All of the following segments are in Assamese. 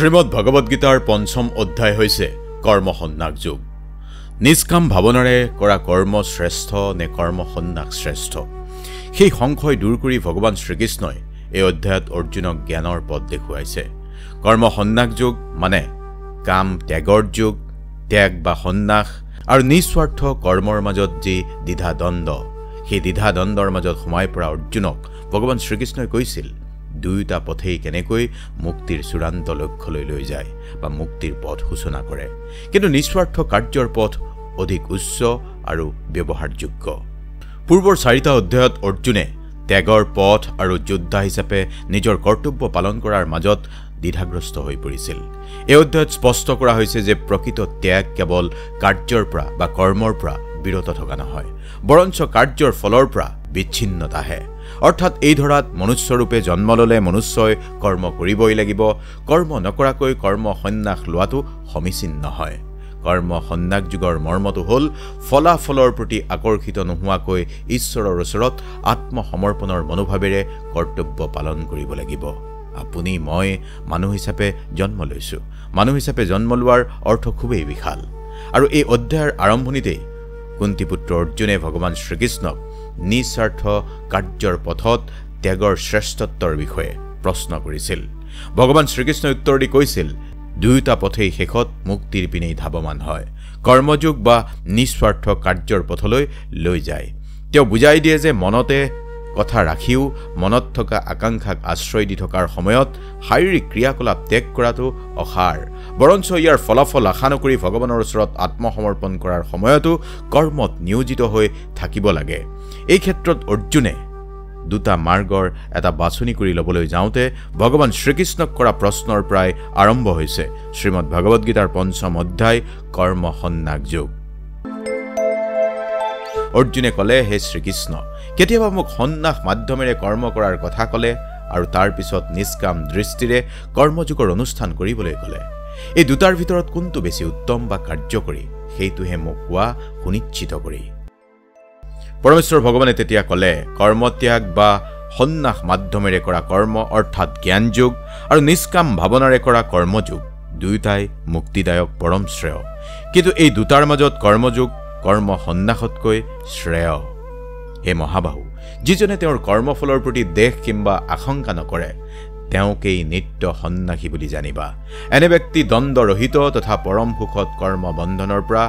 শ্ৰীমদ ভগবদ গীতাৰ পঞ্চম অধ্যায় হৈছে কৰ্মসন্ন্যাস যোগ। নিষ্কাম ভাৱনাৰে কৰা কৰ্ম শ্ৰেষ্ঠ নে কৰ্মসন্ন্যাস শ্ৰেষ্ঠ, সেই সংশয় দূৰ কৰি ভগৱান শ্ৰীকৃষ্ণই এই অধ্যায়ত অৰ্জুনক জ্ঞানৰ পথ দেখুৱাইছে। কৰ্মসন্ন্যাস যোগ মানে কাম ত্যাগৰ যোগ, ত্যাগ বা সন্ন্যাস আৰু নিস্বাৰ্থ কৰ্মৰ মাজত যি দ্বিধা দ্বন্দ্ব, সেই দ্বিধা দ্বন্দ্বৰ মাজত সোমাই পৰা অৰ্জুনক ভগৱান শ্ৰীকৃষ্ণই কৈছিল দুয়োটা পথেই কেনেকৈ মুক্তিৰ চূড়ান্ত লক্ষ্যলৈ লৈ যায় বা মুক্তিৰ পথ সূচনা কৰে, কিন্তু নিস্বাৰ্থ কাৰ্যৰ পথ অধিক উচ্চ আৰু ব্যৱহাৰযোগ্য। পূৰ্বৰ 4টা অধ্যায়ত অৰ্জুনে ত্যাগৰ পথ আৰু যোদ্ধা হিচাপে নিজৰ কৰ্তব্য পালন কৰাৰ মাজত দ্বিধাগ্ৰস্ত হৈ পৰিছিল। এই অধ্যায়ত স্পষ্ট কৰা হৈছে যে প্ৰকৃত ত্যাগ কেৱল কাৰ্যৰ পৰা বা কৰ্মৰ পৰা বিৰত থকা নহয়, বৰঞ্চ কাৰ্যৰ ফলৰ পৰা বিচ্ছিন্নতাহে। অৰ্থাৎ এই ধৰাত মনুষ্যৰূপে জন্ম ল'লে মনুষ্যই কৰ্ম কৰিবই লাগিব, কৰ্ম নকৰাকৈ কৰ্ম সন্ন্যাস লোৱাটো সমীচীন নহয়। কৰ্ম সন্ন্যাস যুগৰ মৰ্মটো হ'ল ফলাফলৰ প্ৰতি আকৰ্ষিত নোহোৱাকৈ ঈশ্বৰৰ ওচৰত আত্মসমৰ্পণৰ মনোভাৱেৰে কৰ্তব্য পালন কৰিব লাগিব। আপুনি মই মানুহ হিচাপে জন্ম লৈছোঁ। মানুহ হিচাপে জন্ম লোৱাৰ অৰ্থ খুবেই বিশাল। আৰু এই অধ্যায়ৰ আৰম্ভণিতেই কুন্তীপুত্ৰ অৰ্জুনে ভগৱান শ্ৰীকৃষ্ণক নিস্বাৰ্থ কাৰ্যৰ পথত ত্যাগৰ শ্ৰেষ্ঠত্বৰ বিষয়ে প্ৰশ্ন কৰিছিল। ভগৱান শ্ৰীকৃষ্ণই উত্তৰ দি কৈছিল দুয়োটা পথেই শেষত মুক্তিৰ পিনেই ধাৱমান হয়, কৰ্মযোগ বা নিস্বাৰ্থ কাৰ্যৰ পথলৈ লৈ যায়। তেওঁ বুজাই দিয়ে যে মনতে কথা ৰাখিও মনত থকা আকাংক্ষাক আশ্ৰয় দি থকাৰ সময়ত শাৰীৰিক ক্ৰিয়াকলাপ ত্যাগ কৰাটো অসাৰ, বৰঞ্চ ইয়াৰ ফলাফল আশা নকৰি ভগৱানৰ ওচৰত আত্মসমৰ্পণ কৰাৰ সময়তো কৰ্মত নিয়োজিত হৈ থাকিব লাগে। এই ক্ষেত্ৰত অৰ্জুনে দুটা মাৰ্গৰ এটা বাছনি কৰি ল'বলৈ যাওঁতে ভগৱান শ্ৰীকৃষ্ণক কৰা প্ৰশ্নৰ প্ৰায় আৰম্ভ হৈছে শ্ৰীমদ ভগৱদ গীতাৰ পঞ্চম অধ্যায় কৰ্মসন্ন্যাস যোগ। অৰ্জুনে ক'লে, হে শ্ৰীকৃষ্ণ, কেতিয়াবা মোক সন্ন্যাস মাধ্যমেৰে কৰ্ম কৰাৰ কথা ক'লে আৰু তাৰ পিছত নিষ্কাম দৃষ্টিৰে কৰ্মযোগৰ অনুষ্ঠান কৰিবলৈ ক'লে। এই দুটাৰ ভিতৰত কোনটো বেছি উত্তম বা কাৰ্যকৰী সেইটোহে মোক কোৱা সুনিশ্চিত কৰি। পৰমেশ্বৰ ভগৱানে তেতিয়া ক'লে, কৰ্মত্যাগ বা সন্ন্যাস মাধ্যমেৰে কৰা কৰ্ম অৰ্থাৎ জ্ঞানযোগ আৰু নিষ্কাম ভাৱনাৰে কৰা কৰ্মযোগ দুয়োটাই মুক্তিদায়ক পৰম শ্ৰেয়, কিন্তু এই দুটাৰ মাজত কৰ্মযোগ কৰ্ম সন্ন্যাসতকৈ শ্ৰেয়। হে মহাবাহু, যিজনে তেওঁৰ কৰ্মফলৰ প্ৰতি দেশ কিম্বা আশংকা নকৰে তেওঁকেই নিত্য সন্ন্যাসী বুলি জানিবা। এনে ব্যক্তি দ্বন্দ্বৰহিত তথা পৰম সুখত কৰ্মবন্ধনৰ পৰা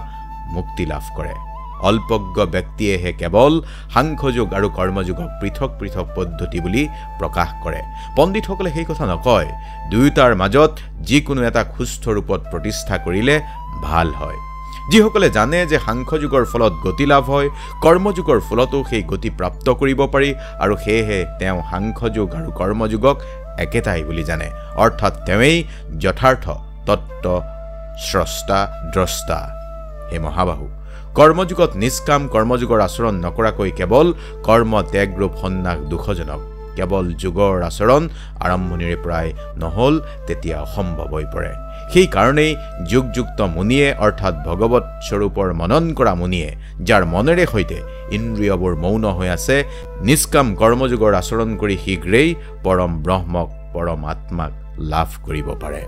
মুক্তি লাভ কৰে। অল্পজ্ঞ ব্যক্তিয়েহে কেৱল সাংখ্যযোগ আৰু কৰ্মযোগক পৃথক পৃথক পদ্ধতি বুলি প্ৰকাশ কৰে। পণ্ডিতসকলে সেই কথা নকয়, দুয়োটাৰ মাজত যিকোনো এটা সুস্থ ৰূপত প্ৰতিষ্ঠা কৰিলে ভাল হয়। যিসকলে জানে যে সাংখ্যযোগৰ ফলত গতি লাভ হয়, কৰ্মযোগৰ ফলতো সেই গতি প্ৰাপ্ত কৰিব পাৰি আৰু সেয়েহে তেওঁ সাংখ্যযোগ আৰু কৰ্মযোগক একেটাই বুলি জানে, অৰ্থাৎ তেওঁই যথাৰ্থ তত্ত্ব স্ৰষ্টা দ্ৰষ্টা। হে মহাবাহু, কৰ্মযোগত নিষ্কাম কৰ্মযোগৰ আচৰণ নকৰাকৈ কেৱল কৰ্ম ত্যাগৰূপ সন্ন্যাস দুখজনক। কেৱল যোগৰ আচৰণ আৰম্ভণিৰে প্ৰায় নহ'ল তেতিয়া অসম্ভৱ হৈ পৰে। সেইকাৰণেই যুগযুক্ত মুনিয়ে অৰ্থাৎ ভগৱত স্বৰূপৰ মনন কৰা মুনিয়ে যাৰ মনেৰে সৈতে ইন্দ্ৰিয়বোৰ মৌন হৈ আছে, নিষ্কাম কৰ্মযোগৰ আচৰণ কৰি শীঘ্ৰেই পৰম ব্ৰহ্মক পৰম আত্মাক লাভ কৰিব পাৰে।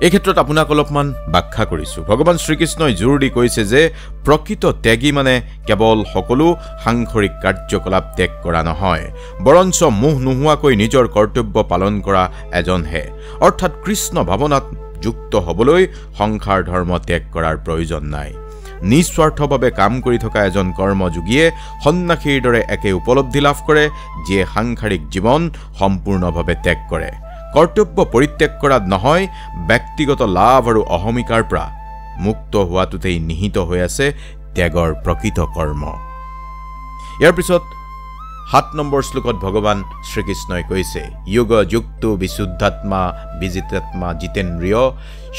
এই ক্ষেত্ৰত আপোনাক অলপমান ব্যাখ্যা কৰিছোঁ। ভগৱান শ্ৰীকৃষ্ণই জোৰ দি কৈছে যে প্ৰকৃত ত্যাগী মানে কেৱল সকলো সাংসাৰিক কাৰ্যকলাপ ত্যাগ কৰা নহয়, বৰঞ্চ মোহ নোহোৱাকৈ নিজৰ কৰ্তব্য পালন কৰা এজনহে। অৰ্থাৎ কৃষ্ণ ভাৱনাত যুক্ত হ'বলৈ সংসাৰ ধৰ্ম ত্যাগ কৰাৰ প্ৰয়োজন নাই। নিস্বাৰ্থভাৱে কাম কৰি থকা এজন কৰ্মযোগীয়ে সন্ন্যাসীৰ দৰে একে উপলব্ধি লাভ কৰে যিয়ে সাংসাৰিক জীৱন সম্পূৰ্ণভাৱে ত্যাগ কৰে। কৰ্তব্য পৰিত্যাগ কৰাত নহয়, ব্যক্তিগত লাভ আৰু অহমিকাৰ পৰা মুক্ত হোৱাটোতেই নিহিত হৈ আছে ত্যাগৰ প্ৰকৃত কৰ্ম। ইয়াৰ পিছত 7 নম্বৰ শ্লোকত ভগৱান শ্ৰীকৃষ্ণই কৈছে, যোগ যুক্তো বিশুদ্ধাত্মা বিজিতাত্মা জিতেন্দ্ৰিয়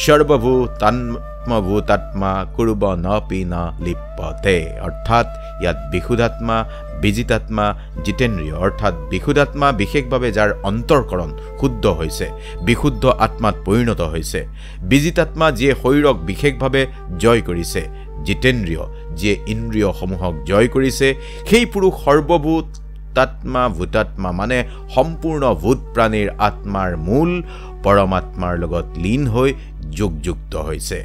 সৰ্বভূতাত্মভূতাত্মা কুৰ্ব নপি ন লিপ্যতে। অৰ্থাৎ ইয়াত বিশুদ্ধাত্মা বিজিতাত্মা জিতেন্দ্ৰিয় অৰ্থাৎ বিশুদ্ধাত্মা বিশেষভাৱে যাৰ অন্তৰকৰণ শুদ্ধ হৈছে, বিশুদ্ধ আত্মাত পৰিণত হৈছে, বিজিতাত্মা যিয়ে শৰীৰক বিশেষভাৱে জয় কৰিছে, জিতেন্দ্ৰিয় যিয়ে ইন্দ্ৰিয়সমূহক জয় কৰিছে, সেই পুৰুষ সৰ্বভূত শুদ্ধাত্মা ভূতাত্মা মানে সম্পূৰ্ণ ভূত প্ৰাণীৰ আত্মাৰ মূল পৰমাত্মাৰ লগত লীন হৈ যোগযুক্ত হৈছে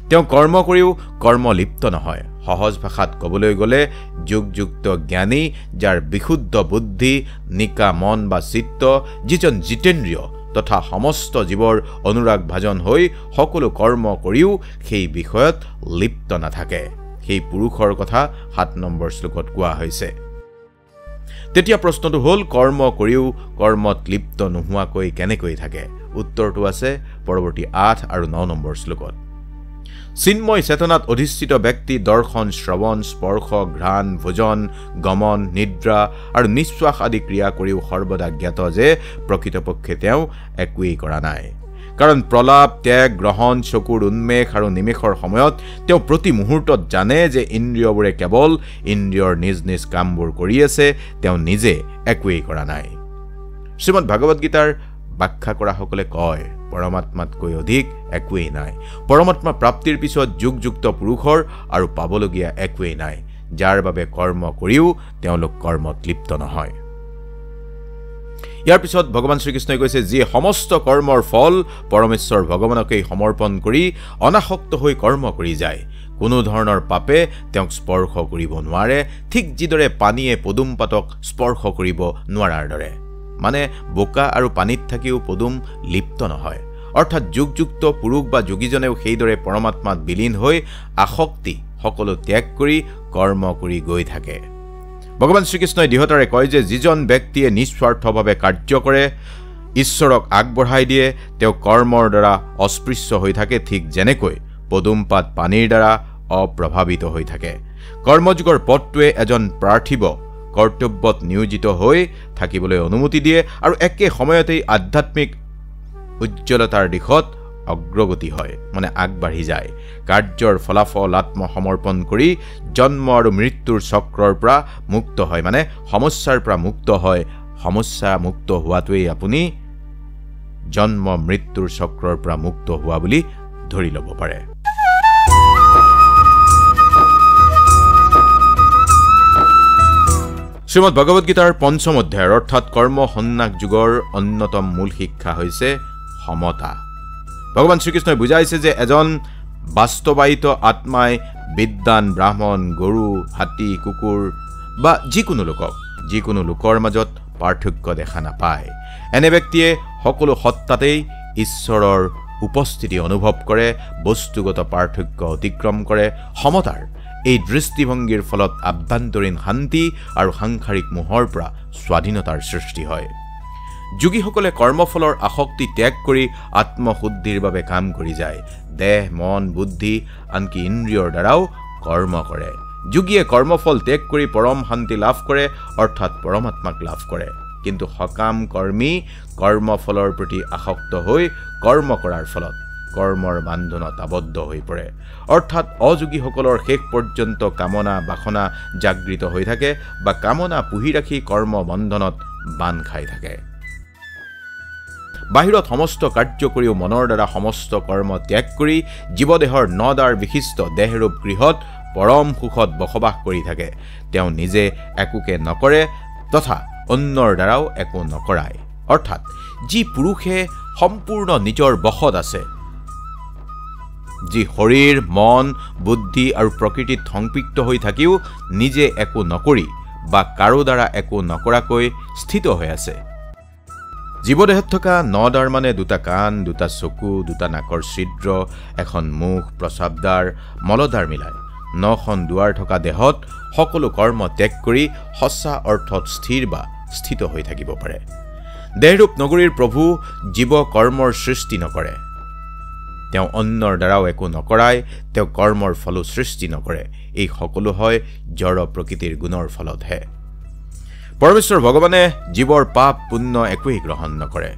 তেওঁ কৰ্ম কৰিও কৰ্মলিপ্ত নহয় সহজ ভাষাত ক'বলৈ গ'লে যোগযুক্ত জ্ঞানী যাৰ বিশুদ্ধ বুদ্ধি নিকা মন বা চিত্ত যিজন জিতেন্দ্ৰিয় তথা সমস্ত জীৱৰ অনুৰাগ ভাজন হৈ সকলো কৰ্ম কৰিও সেই বিষয়ত লিপ্ত নাথাকে সেই পুৰুষৰ কথা 7 নম্বৰ শ্লোকত কোৱা হৈছে তেতিয়া প্ৰশ্নটো হ'ল কৰ্ম কৰিও কৰ্মত লিপ্ত নোহোৱাকৈ কেনেকৈ থাকে উত্তৰটো আছে পৰৱৰ্তী 8 আৰু 9 নম্বৰ শ্লোকত চিন্ময় চেতনাত অধিষ্ঠিত ব্যক্তি দৰ্শন শ্ৰৱণ স্পৰ্শ ঘ্ৰাণ ভোজন গমন নিদ্ৰা আৰু নিশ্বাস আদি ক্ৰিয়া কৰিও সৰ্বদা জ্ঞাত যে প্ৰকৃতপক্ষে তেওঁ একোৱেই কৰা নাই কাৰণ প্ৰলাপ ত্যাগ গ্ৰহণ চকুৰ উন্মেষ আৰু নিমেষৰ সময়ত তেওঁ প্ৰতি মুহূৰ্তত জানে যে ইন্দ্ৰিয়বোৰে কেৱল ইন্দ্ৰিয়ৰ নিজ নিজ কামবোৰ কৰি আছে তেওঁ নিজে একোৱেই কৰা নাই শ্ৰীমদ ভাগৱত গীতাৰ ব্যাখ্যা কৰাসকলে কয় পৰমাত্মাতকৈ অধিক একোৱেই নাই পৰমাত্মা প্ৰাপ্তিৰ পিছত যুগযুক্ত পুৰুষৰ আৰু পাবলগীয়া একোৱেই নাই যাৰ বাবে কৰ্ম কৰিও তেওঁলোক কৰ্মত লিপ্ত নহয় ইয়াৰ পিছত ভগৱান শ্ৰীকৃষ্ণই কৈছে যে সমস্ত কৰ্মৰ ফল পৰমেশ্বৰ ভগৱানকেই সমৰ্পণ কৰি অনাসক্ত হৈ কৰ্ম কৰি যায় কোনো ধৰণৰ পাপে তেওঁক স্পৰ্শ কৰিব নোৱাৰে ঠিক যিদৰে পানীয়ে পদুম পাতক স্পৰ্শ কৰিব নোৱাৰাৰ দৰে মানে বোকা আৰু পানীত থাকিও পদুম লিপ্ত নহয় অৰ্থাৎ যুগযুক্ত পুৰুষ বা যোগীজনেও সেইদৰে পৰমাত্মাত বিলীন হৈ আসক্তি সকলো ত্যাগ কৰি কৰ্ম কৰি গৈ থাকে ভগৱান শ্ৰীকৃষ্ণই দৃঢ়তাৰে কয় যে যিজন ব্যক্তিয়ে নিস্বাৰ্থভাৱে কাৰ্য কৰে ঈশ্বৰক আগবঢ়াই দিয়ে তেওঁ কৰ্মৰ দ্বাৰা অস্পৃশ্য হৈ থাকে ঠিক যেনেকৈ পদুম পাত পানীৰ দ্বাৰা অপ্ৰভাৱিত হৈ থাকে কৰ্মযোগৰ পথটোৱে এজন প্ৰাৰ্থীব কৰ্তব্যত নিয়োজিত হৈ থাকিবলৈ অনুমতি দিয়ে আৰু একে সময়তেই আধ্যাত্মিক উজ্জ্বলতাৰ দিশত অগ্ৰগতি হয় মানে আগবাঢ়ি যায় কাৰ্যৰ ফলাফল আত্মসমৰ্পণ কৰি জন্ম আৰু মৃত্যুৰ চক্ৰৰ পৰা মুক্ত হয় মানে সমস্যাৰ পৰা মুক্ত হয় সমস্যা মুক্ত হোৱাটোৱেই আপুনি জন্ম মৃত্যুৰ চক্ৰৰ পৰা মুক্ত হোৱা বুলি ধৰি ল'ব পাৰে শ্ৰীমদ ভাগৱত গীতাৰ 5ম অধ্যায়ৰ অৰ্থাৎ কৰ্ম সন্ন্যাস যুগৰ অন্যতম মূল শিক্ষা হৈছে সমতা ভগৱান শ্ৰীকৃষ্ণই বুজাইছে যে এজন বাস্তৱায়িত আত্মাই বিদ্বান ব্ৰাহ্মণ গৰু হাতী কুকুৰ বা যিকোনো লোকৰ মাজত পাৰ্থক্য দেখা নাপায় এনে ব্যক্তিয়ে সকলো সত্তাতেই ঈশ্বৰৰ উপস্থিতি অনুভৱ কৰে বস্তুগত পাৰ্থক্য অতিক্ৰম কৰে সমতাৰ এই দৃষ্টিভংগীৰ ফলত আভ্যন্তৰীণ শান্তি আৰু সাংসাৰিক মোহৰ পৰা স্বাধীনতাৰ সৃষ্টি হয় যোগীসকলে কৰ্মফলৰ আসক্তি ত্যাগ কৰি আত্মশুদ্ধিৰ বাবে কাম কৰি যায় দেহ মন বুদ্ধি আনকি ইন্দ্ৰিয়ৰ দ্বাৰাও কৰ্ম কৰে যোগীয়ে কৰ্মফল ত্যাগ কৰি পৰম শান্তি লাভ কৰে অৰ্থাৎ পৰমাত্মাক লাভ কৰে কিন্তু সকাম কৰ্মী কৰ্মফলৰ প্ৰতি আসক্ত হৈ কৰ্ম কৰাৰ ফলত কৰ্মৰ বান্ধনত আবদ্ধ হৈ পৰে অৰ্থাৎ অযোগীসকলৰ শেষ পৰ্যন্ত কামনা বাসনা জাগৃত হৈ থাকে বা কামনা পুহি ৰাখি কৰ্ম বন্ধনত বান্ধ খাই থাকে বাহিৰত সমস্ত কাৰ্য কৰিও মনৰ দ্বাৰা সমস্ত কৰ্ম ত্যাগ কৰি জীৱদেহৰ নদাৰ বিশিষ্ট দেহৰূপ গৃহত পৰম সুখত বসবাস কৰি থাকে তেওঁ নিজে একোকে নকৰে তথা অন্যৰ দ্বাৰাও একো নকৰায় অৰ্থাৎ যি পুৰুষে সম্পূৰ্ণ নিজৰ বশত আছে যি শৰীৰ মন বুদ্ধি আৰু প্ৰকৃতিত সংপৃক্ত হৈ থাকিও নিজে একো নকৰি বা কাৰো দ্বাৰা একো নকৰাকৈ স্থিত হৈ আছে জীৱদেহত থকা নদাৰ মানে দুটা কাণ দুটা চকু দুটা নাকৰ ছিদ্ৰ এখন মুখ প্ৰস্ৰাৱদ্বাৰ মলদ্বাৰ মিলাই 9খন দুৱাৰ থকা দেহত সকলো কৰ্ম ত্যাগ কৰি সঁচা অৰ্থত স্থিৰ বা স্থিত হৈ থাকিব পাৰে দেহৰূপ নগৰীৰ প্ৰভু জীৱ কৰ্মৰ সৃষ্টি নকৰে তেওঁ অন্যৰ দ্বাৰাও একো নকৰায় তেওঁ কৰ্মৰ ফলো সৃষ্টি নকৰে এই সকলো হয় জড় প্ৰকৃতিৰ গুণৰ ফলতহে পৰমেশ্বৰ ভগৱানে জীৱৰ পাপ পুণ্য একোৱেই গ্ৰহণ নকৰে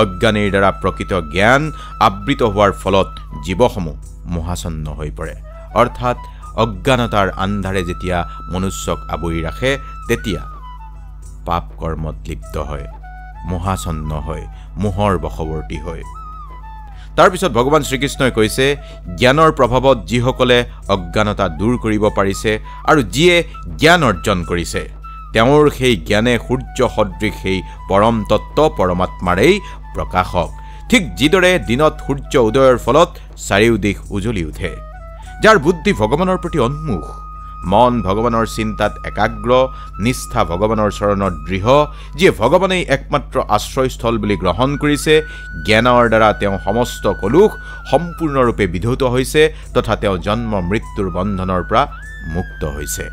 অজ্ঞানীৰ দ্বাৰা প্ৰকৃত জ্ঞান আবৃত হোৱাৰ ফলত জীৱসমূহ মোহাচন্ন হৈ পৰে অৰ্থাৎ অজ্ঞানতাৰ আন্ধাৰে যেতিয়া মনুষ্যক আৱৰি ৰাখে তেতিয়া পাপ কৰ্মত লিপ্ত হয় মোহাচন্ন হয় মোহৰ বশৱৰ্তী হয় তাৰ পিছত ভগৱান শ্ৰীকৃষ্ণই কৈছে জ্ঞানৰ প্ৰভাৱত যিসকলে অজ্ঞানতা দূৰ কৰিব পাৰিছে আৰু যিয়ে জ্ঞান অৰ্জন কৰিছে তেওঁৰ সেই জ্ঞানে সূৰ্য সদৃশ সেই পৰম তত্ত্ব পৰমাত্মাৰেই প্ৰকাশক। ঠিক যিদৰে দিনত সূৰ্য উদয়ৰ ফলত চাৰিওদিশ উজ্বলি উঠে, যাৰ বুদ্ধি ভগৱানৰ প্ৰতি উন্মুখ, মন ভগৱানৰ চিন্তাত একাগ্ৰ, নিষ্ঠা ভগৱানৰ চৰণত দৃঢ়, যিয়ে ভগৱানেই একমাত্ৰ আশ্ৰয়স্থল বুলি গ্ৰহণ কৰিছে, জ্ঞানৰ দ্বাৰা তেওঁ সমস্ত কলুষ সম্পূৰ্ণৰূপে বিধৌত হৈছে তথা তেওঁ জন্ম মৃত্যুৰ বন্ধনৰ পৰা মুক্ত হৈছে।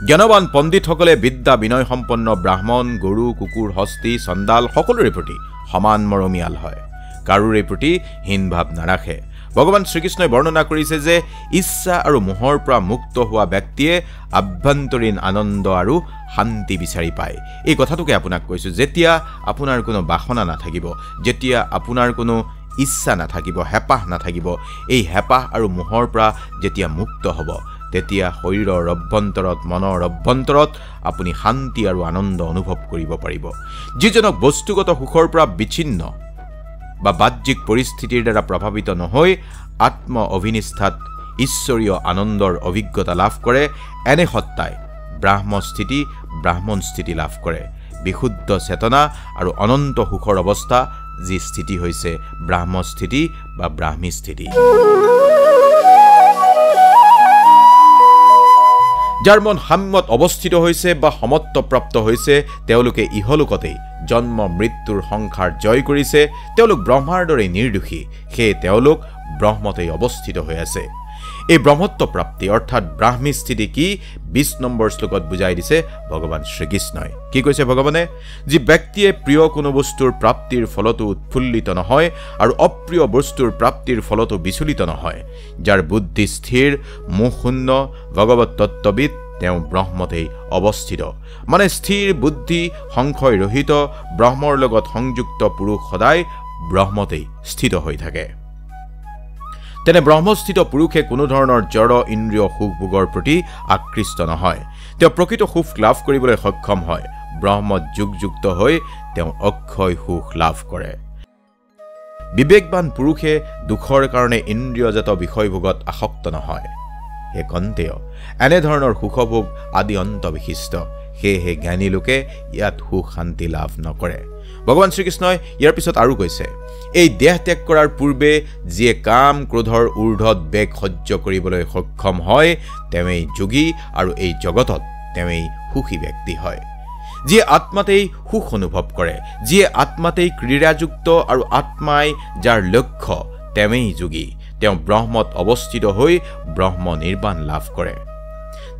জ্ঞানবান পণ্ডিতসকলে বিদ্যা বিনয় সম্পন্ন ব্ৰাহ্মণ, গৰু, কুকুৰ, হস্তি, চণ্ডাল সকলোৰে প্ৰতি সমান মৰমীয়াল হয়, কাৰোৰে প্ৰতি হীনভাৱ নাৰাখে। ভগৱান শ্ৰীকৃষ্ণই বৰ্ণনা কৰিছে যে ইচ্ছা আৰু মোহৰ পৰা মুক্ত হোৱা ব্যক্তিয়ে আভ্যন্তৰীণ আনন্দ আৰু শান্তি বিচাৰি পায়। এই কথাটোকে আপোনাক কৈছোঁ, যেতিয়া আপোনাৰ কোনো বাসনা নাথাকিব, যেতিয়া আপোনাৰ কোনো ইচ্ছা নাথাকিব, হেঁপাহ নাথাকিব, এই হেঁপাহ আৰু মোহৰ পৰা যেতিয়া মুক্ত হ'ব, তেতিয়া শৰীৰৰ অভ্যন্তৰত, মনৰ অভ্যন্তৰত আপুনি শান্তি আৰু আনন্দ অনুভৱ কৰিব পাৰিব। যিজনক বস্তুগত সুখৰ পৰা বিচ্ছিন্ন বা বাহ্যিক পৰিস্থিতিৰ দ্বাৰা প্ৰভাৱিত নহৈ আত্ম অভিনিষ্ঠাত ঈশ্বৰীয় আনন্দৰ অভিজ্ঞতা লাভ কৰে, এনে সত্তাই ব্ৰাহ্মণ স্থিতি লাভ কৰে। বিশুদ্ধ চেতনা আৰু অনন্ত সুখৰ অৱস্থা, যি স্থিতি হৈছে ব্ৰাহ্ম স্থিতি বা ব্ৰাহ্মী স্থিতি। যাৰ মন সাম্যত অৱস্থিত হৈছে বা সমত্বপ্ৰাপ্ত হৈছে, তেওঁলোকে ইহলোকতেই জন্ম মৃত্যুৰ সংসাৰ জয় কৰিছে, তেওঁলোক ব্ৰহ্মাৰ দৰে নিৰ্দোষী, সেয়ে তেওঁলোক ব্ৰহ্মতেই অৱস্থিত হৈ আছে। এই ব্ৰহ্মত্ব প্ৰাপ্তি অৰ্থাৎ ব্ৰাহ্মী স্থিতি কি 20 নম্বৰ শ্লোকত বুজাই দিছে ভগৱান শ্ৰীকৃষ্ণই। কি কৈছে ভগৱানে? যি ব্যক্তিয়ে প্ৰিয় কোনো বস্তুৰ প্ৰাপ্তিৰ ফলতো উৎফুল্লিত নহয় আৰু অপ্ৰিয় বস্তুৰ প্ৰাপ্তিৰ ফলতো বিচলিত নহয়, যাৰ বুদ্ধি স্থিৰ, মোহশূন্য, ভগৱত তত্ত্ববিদ, তেওঁ ব্ৰহ্মতেই অৱস্থিত। মানে স্থিৰ বুদ্ধি, সংশয় ৰহিত, ব্ৰহ্মৰ লগত সংযুক্ত পুৰুষ সদায় ব্ৰহ্মতেই স্থিত হৈ থাকে। তেনে ব্ৰহ্মস্থিত পুৰুষে কোনো ধৰণৰ জড় ইন্দ্ৰিয় সুখ ভোগৰ প্ৰতি আকৃষ্ট নহয়, তেওঁ প্ৰকৃত সুখ লাভ কৰিবলৈ সক্ষম হয়। ব্ৰহ্মত যুক্ত হৈ তেওঁ অক্ষয় সুখ লাভ কৰে। বিবেকবান পুৰুষে দুখৰ কাৰণে ইন্দ্ৰিয়জাত বিষয়ভোগত আসক্ত নহয়। হে কন্তেয়, এনেধৰণৰ সুখভোগ আদি অন্তবিশিষ্ট, সেয়েহে জ্ঞানী লোকে ইয়াত সুখ শান্তি লাভ নকৰে। ভগৱান শ্ৰীকৃষ্ণই ইয়াৰ পিছত আৰু কৈছে, এই দেহ ত্যাগ কৰাৰ পূৰ্বে যিয়ে কাম ক্ৰোধৰ ঊৰ্ধত বেগ সহ্য কৰিবলৈ সক্ষম হয়, তেওঁই যোগী আৰু এই জগতত তেওঁই সুখী ব্যক্তি হয়। যিয়ে আত্মাতেই সুখ অনুভৱ কৰে, যিয়ে আত্মাতেই ক্ৰীড়াযুক্ত আৰু আত্মাই যাৰ লক্ষ্য, তেওঁই যোগী। তেওঁ ব্ৰহ্মত অৱস্থিত হৈ ব্ৰহ্ম নিৰ্বাণ লাভ কৰে।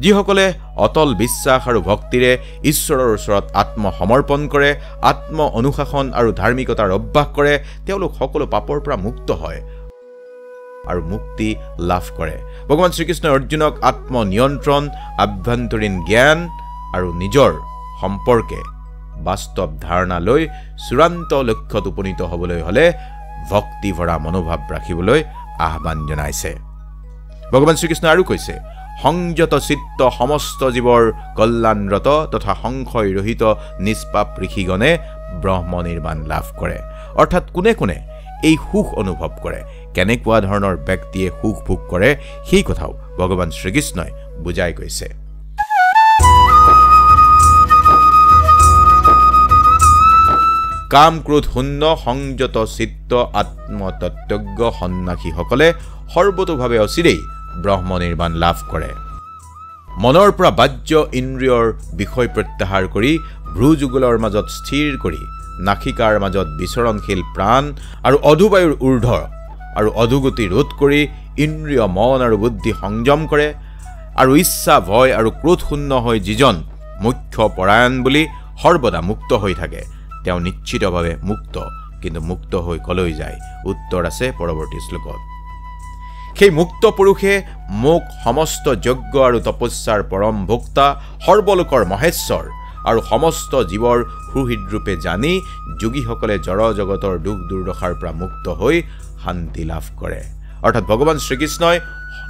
যিসকলে অটল বিশ্বাস আৰু ভক্তিৰে ঈশ্বৰৰ ওচৰত আত্মসমৰ্পণ কৰে, আত্ম অনুশাসন আৰু ধাৰ্মিকতাৰ অভ্যাস কৰে, তেওঁলোক সকলো পাপৰ পৰা মুক্ত হয় আৰু মুক্তি লাভ কৰে। ভগৱান শ্ৰীকৃষ্ণই অৰ্জুনক আত্মনিয়ন্ত্ৰণ, আভ্যন্তৰীণ জ্ঞান আৰু নিজৰ সম্পৰ্কে বাস্তৱ ধাৰণা লৈ চূড়ান্ত লক্ষ্যত উপনীত হ'বলৈ হ'লে ভক্তি ভৰা মনোভাৱ ৰাখিবলৈ আহ্বান জনাইছে। ভগৱান শ্ৰীকৃষ্ণই আৰু কৈছে, সংযত চিত্ত সমস্ত জীৱৰ কল্যাণৰত তথা সংশয় ৰহিত নিষ্পাপ ঋষিগণে ব্ৰহ্ম নিৰ্বাণ লাভ কৰে। অৰ্থাৎ কোনে কোনে এই সুখ অনুভৱ কৰে, কেনেকুৱা ধৰণৰ ব্যক্তিয়ে সুখ ভোগ কৰে, সেই কথাও ভগৱান শ্ৰীকৃষ্ণই বুজাই কৈছে। কাম ক্ৰোধ শূন্য সংযত চিত্ত আত্মতত্ত্বজ্ঞ সন্ন্যাসীসকলে সৰ্বতোভাৱে অচিৰেই ব্ৰহ্ম নিৰ্বাণ লাভ কৰে। মনৰ পৰা বাহ্য ইন্দ্ৰিয়ৰ বিষয় প্ৰত্যাহাৰ কৰি ভ্ৰুযুগলৰ মাজত স্থিৰ কৰি নাসিকাৰ মাজত বিচৰণশীল প্ৰাণ আৰু অধুবায়ুৰ ঊৰ্ধ আৰু অধোগতি ৰোধ কৰি ইন্দ্ৰিয় মন আৰু বুদ্ধি সংযম কৰে আৰু ইচ্ছা ভয় আৰু ক্ৰোধ শূন্য হৈ যিজন মুখ্য পৰায়ণ বুলি সৰ্বদা মুক্ত হৈ থাকে, তেওঁ নিশ্চিতভাৱে মুক্ত। কিন্তু মুক্ত হৈ কলৈ যায়? উত্তৰ আছে পৰৱৰ্তী শ্লোকত। সেই মুক্ত পুৰুষে মোক সমস্ত যজ্ঞ আৰু তপস্যাৰ পৰম ভোক্তা, সৰ্বলোকৰ মহেশ্বৰ আৰু সমস্ত জীৱৰ সুহৃদৰূপে জানি যোগীসকলে জড় জগতৰ দুখ দুৰ্দশাৰ পৰা মুক্ত হৈ শান্তি লাভ কৰে। অৰ্থাৎ ভগৱান শ্ৰীকৃষ্ণই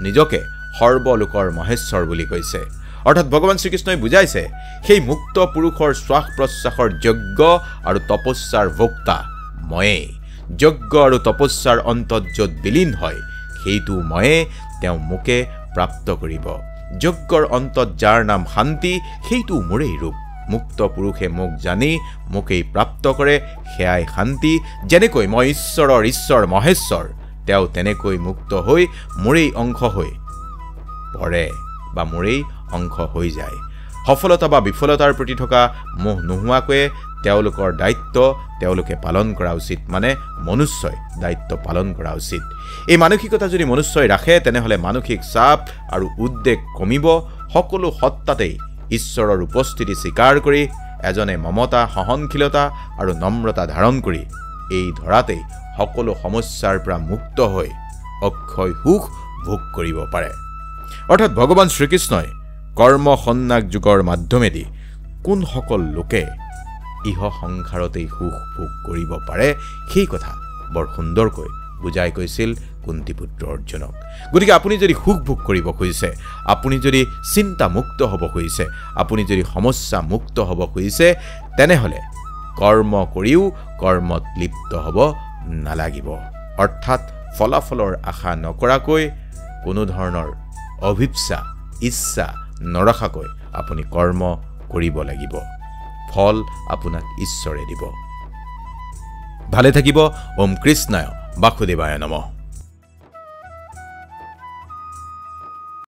নিজকে সৰ্বলোকৰ মহেশ্বৰ বুলি কৈছে। অৰ্থাৎ ভগৱান শ্ৰীকৃষ্ণই বুজাইছে, সেই মুক্ত পুৰুষৰ শ্বাস প্ৰশ্বাসৰ যজ্ঞ আৰু তপস্যাৰ ভোক্তা ময়ে। যজ্ঞ আৰু তপস্যাৰ অন্তত য'ত বিলীন হয়, সেইটো ময়ে তেওঁ মোকে প্ৰাপ্ত কৰিব। যজ্ঞৰ অন্তত যাৰ নাম শান্তি সেইটো মোৰেই ৰূপ মুক্ত পুৰুষে মোক জানি মোকেই প্ৰাপ্ত কৰে সেয়াই শান্তি যেনেকৈ মই ঈশ্বৰৰ ঈশ্বৰ মহেশ্বৰ তেওঁ তেনেকৈ মুক্ত হৈ মোৰেই অংশ হৈ পৰে বা মোৰেই অংশ হৈ যায় সফলতা বা বিফলতাৰ প্ৰতি থকা মোহ নোহোৱাকৈ তেওঁলোকৰ দায়িত্ব তেওঁলোকে পালন কৰা উচিত মানে মনুষ্যই দায়িত্ব পালন কৰা উচিত এই মানসিকতা যদি মনুষ্যই ৰাখে তেনেহলে মানসিক চাপ আৰু উদ্বেগ কমিব সকলো সত্তাতেই ঈশ্বৰৰ উপস্থিতি স্বীকাৰ কৰি এজনে মমতা সহনশীলতা আৰু নম্ৰতা ধাৰণ কৰি এই ধৰাতেই সকলো সমস্যাৰ পৰা মুক্ত হৈ অক্ষয় সুখ ভোগ কৰিব পাৰে অৰ্থাৎ ভগৱান শ্ৰীকৃষ্ণই কৰ্ম সন্ন্যাস যোগৰ মাধ্যমেদি কোন সকল লোকে ইহ সংসাৰতেই সুখ ভোগ কৰিব পাৰে সেই কথা বৰ সুন্দৰকৈ বুজাই কৈছিল কুন্তীপুত্ৰ অৰ্জুনক গতিকে আপুনি যদি সুখ ভোগ কৰিব খুজিছে আপুনি যদি চিন্তা মুক্ত হ'ব খুজিছে আপুনি যদি সমস্যা মুক্ত হ'ব খুজিছে তেনেহলে কৰ্ম কৰিও কৰ্মত লিপ্ত হ'ব নালাগিব অৰ্থাৎ ফলাফলৰ আশা নকৰাকৈ কোনো ধৰণৰ অভিপ্সা ইচ্ছা নৰখাকৈ আপুনি কৰ্ম কৰিব লাগিব ফল আপোনাক ঈশ্বৰে দিব ভালে থাকিব ওম কৃষ্ণায় বাসুদেৱায় নমঃ